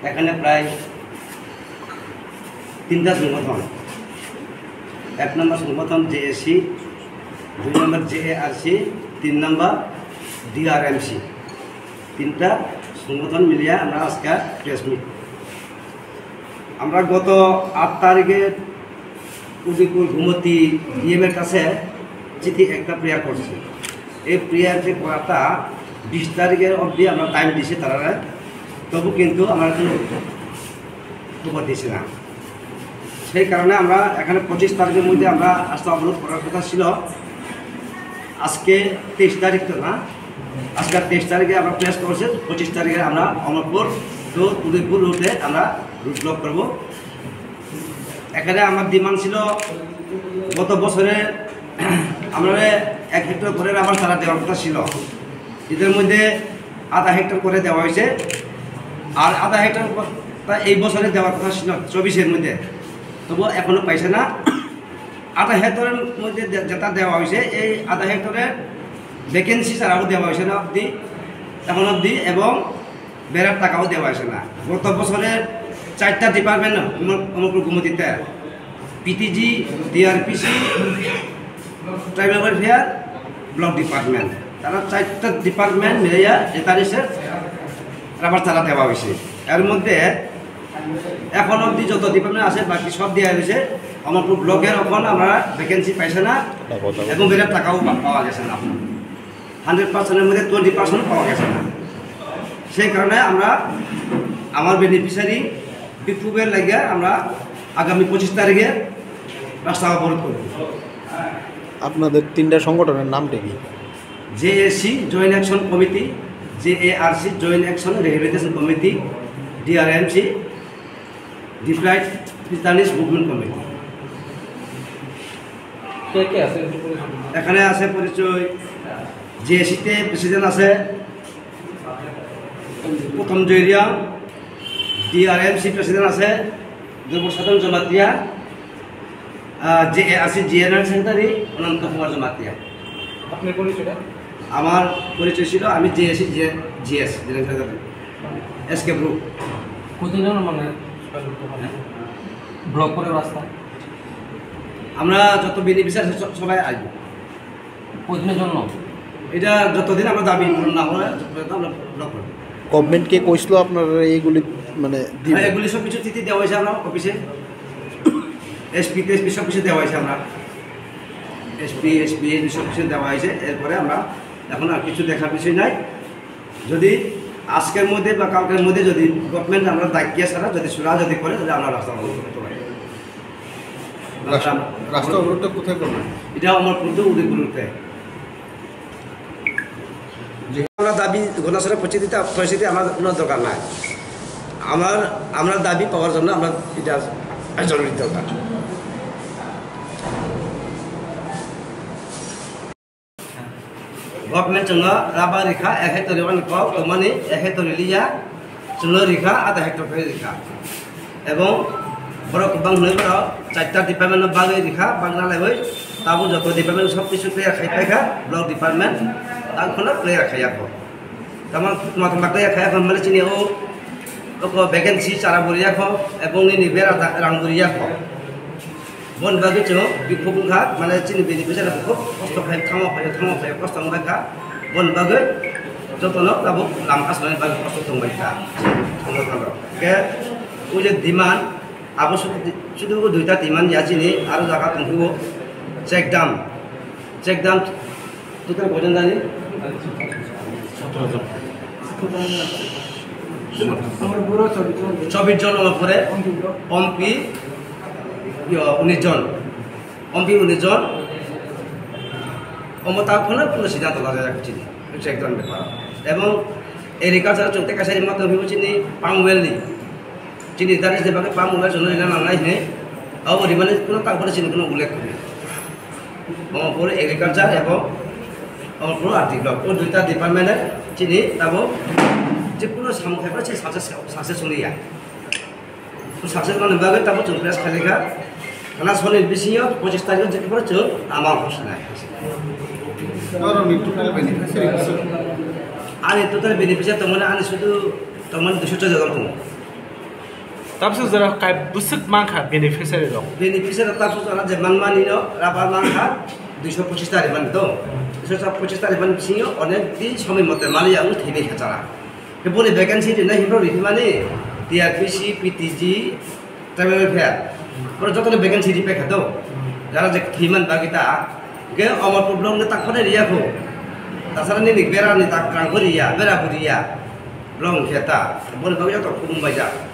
এখানে প্রায় তিনটা সংগঠন, এক নম্বর সংগঠন জেএসি, 2 নম্বর জেএআরসি, 3 নম্বর ডিআরএমসি, তিনটা সংগঠন মিলিয়ে আমরা আজকে প্রেস মিট। আমরা গত 8 তারিখে উদিপুর ঘুমতি ডিএমের কাছে চিঠি একটা প্রেয়ার করছি। এই প্রেয়ার যে করাটা 20 তারিখের অবধি আমরা টাইম দিছি তারা, তবু কিন্তু আমরা কোনো খবর দিছি না। সেই কারণে আমরা এখানে 25 তারিখের মধ্যে আমরা রাস্তা অবরোধ করার কথা ছিল। আজকে 23 তারিখ তো না, আজকে 23 তারিখে আমরা প্রেস করছি। 25 তারিখে আমরা অমরপুর তো উদয়পুর রুটে আমরা রুট ব্লক করব। এখানে আমার ডিমান্ড ছিল গত বছরে আমরা 1 হেক্টর করে আবার তারা দেওয়ার কথা ছিল। এদের মধ্যে আধা হেক্টর করে দেওয়া হয়েছে, আর আধা হেক্টর এই বছরে দেওয়ার কথা ছিল 24-এর মধ্যে, তবু এখনও পাইছে না। আধা হেক্টরের মধ্যে যেটা দেওয়া হয়েছে, এই আধা হেক্টরের ভ্যাকেন্সি ছাড়াও দেওয়া হয়েছে না এখন অবধি, এবং বেড়ার টাকাও দেওয়া হয়েছে না। গত বছরের 4টা ডিপার্টমেন্ট অমরপুর ঘুমতিতে, PTG, DRPC, tribal welfare, block department, তারা 4টা ডিপার্টমেন্ট মিলাইয়া 43-এর আবার তারা দেওয়া হয়েছে। এর মধ্যে এখন অবধি যত ডিপার্টমেন্ট আছে বাকি সব দেওয়া হয়েছে। অমরপুর ব্লকের ওখান আমরা ভ্যাকেন্সি পাইছে না, এবং বেড়ার টাকাও পাওয়া গেছে না। 100%-এর মধ্যে 20% পাওয়া গেছে না। সেই কারণে আমরা আমার বেনিফিশিয়ারি বিক্ষোভের লাগিয়ে আমরা আগামী 25 তারিখে রাস্তা অবরোধ করব। আপনাদের 3টা সংগঠনের নামটা কি? JAC joint action committee, JARC joint action rehabilitation committee, DRMC deployed পিতানিস মুভমেন্ট কমিটি। এখানে আছে পরিচয়। জেএসিতে প্রেসিডেন্ট আছে প্রথম জয়রিয়া, ডিআরএমসি প্রেসিডেন্ট আছে দুর্বসাধন জমাতিয়া, জেএআরসি জেনারেল সেক্রেটারি অনন্ত কুমার জমাতিয়া। আপনার পরিচয়টা? আমার পরিচয় ছিল আমি JAC GS general secretary SK group. কতজন মানে ব্লক করে রাস্তা? আমরা যত বেনিফিশিয়ারি সবাই আসবো। কতদিনের জন্য? এটা যতদিন আমরা দাবি না হয় আমরা ব্লক করবো। গভর্নমেন্টকে কইছিল আপনার এইগুলি মানে এগুলি সব কিছু চিঠি দেওয়া হয়েছে আমরা অফিসে, এসপি সব কিছু দেওয়া হয়েছে। আমরা এসপি সব কিছু দেওয়া হয়েছে। এরপরে আমরা এখন আর কিছু দেখার বিষয় নাই। যদি আজকের মধ্যে বা কালকের মধ্যে যদি গভর্নমেন্ট আমরা দায়িত্ব ছাড়া যদি সুরা যদি করে, তাহলে আমরা রাস্তা অবরোধ করতে পারি। রাস্তা অবরোধটা কোথায় করবেন? এটা আমার কিন্তু উদয়পুরতে আমরা দাবি ঘনাসরা পরিস্থিতি আমার কোনো দরকার নাই। আমরা দাবি পাওয়ার জন্য আমরা এটা জরুরি দরকার। গভর্নমেন্ট জন্য রাবা রেখা 1 হেক্টর মানে 1 হেক্টর লিয়া জন্য রেখা আধা হেক্টর করে রেখা, এবং বড় বাং হয়ে বড় 4টা ডিপার্টমেন্ট বাগে রেখা বাংলা লাগবে। তারপর যত ডিপার্টমেন্ট সব কিছু প্লেয়ার খাই পাইখা ব্লক ডিপার্টমেন্ট তারপর প্লেয়ার খাই আঁকো তেমন তোমার প্লেয়ার খাই এখন মানে চিনি ও ভ্যাকেন্সি চারা বলি রাখো, এবং নিবের রাং বলি রাখো বন বাগে চো বিক্ষোভ খা মানে চিনি বেনিফিশিয়ারি খুব কষ্ট খাই থামা খাই কষ্ট খাই বন বাগে যতন তাবো লাম আসলে বাগে কষ্ট দंबाय খা কে ওই যে ডিমান্ড আবো শুধু 2টা ডিমান্ড ইয়াচিনি আর জায়গা দंखिबो চেকডাম তোদের কজন জানি 24 জন অমরপুরে, অম্পি 19 জন, অমতাক্ষণে কোনো সিদ্ধান্ত করা যাচ্ছে চেকডাম ব্যাপার। এবং এগ্রিকালচার চলতে কাছারি মাত্র ভিবো চিনি পাম ওয়েলনি চিনি দাঁড়িয়ে যেভাবে পাম ওয়েল জন্য নানাই নেই মানে কোনো তারপরে চিনি কোনো উল্লেখ নেই। অমরপুর এগ্রিকালচার এবং অমরপুর আর্থিক ব্লক ও 2টা ডিপার্টমেন্টের চিনি তাবো যে কোনো সামগ্রী সে সাকসেস হলিয়া সাকসেস মানে বাগে তারপর চল প্রেস খালিখা খানা সনের বেশি 25 তারিখ যেতে পারে চল আমার ঘোষণা আর টোটাল বেনিফিশিয়ারি তো মানে আনি শুধু teman 200 jalan tuh. Tapos zara kay busuk mangka beneficiary dong. Beneficiary tetap susah zaman mani no, rapar mangka 225 tari man tuh. 225 tari man bisinyo, onek di somi motor mali yang lu tibi kacara. Kebun vacancy di nahi bro di mana? TRPC, PTG, travel fair. Bro jatuh vacancy di pek tuh. Jara jek timan bagi ta, ke omor problem ni tak pada dia ko. Tasaran ni bera ni tak kerang beri ya, bera beri ya. Belum kita, boleh bagi jatuh kumum baca.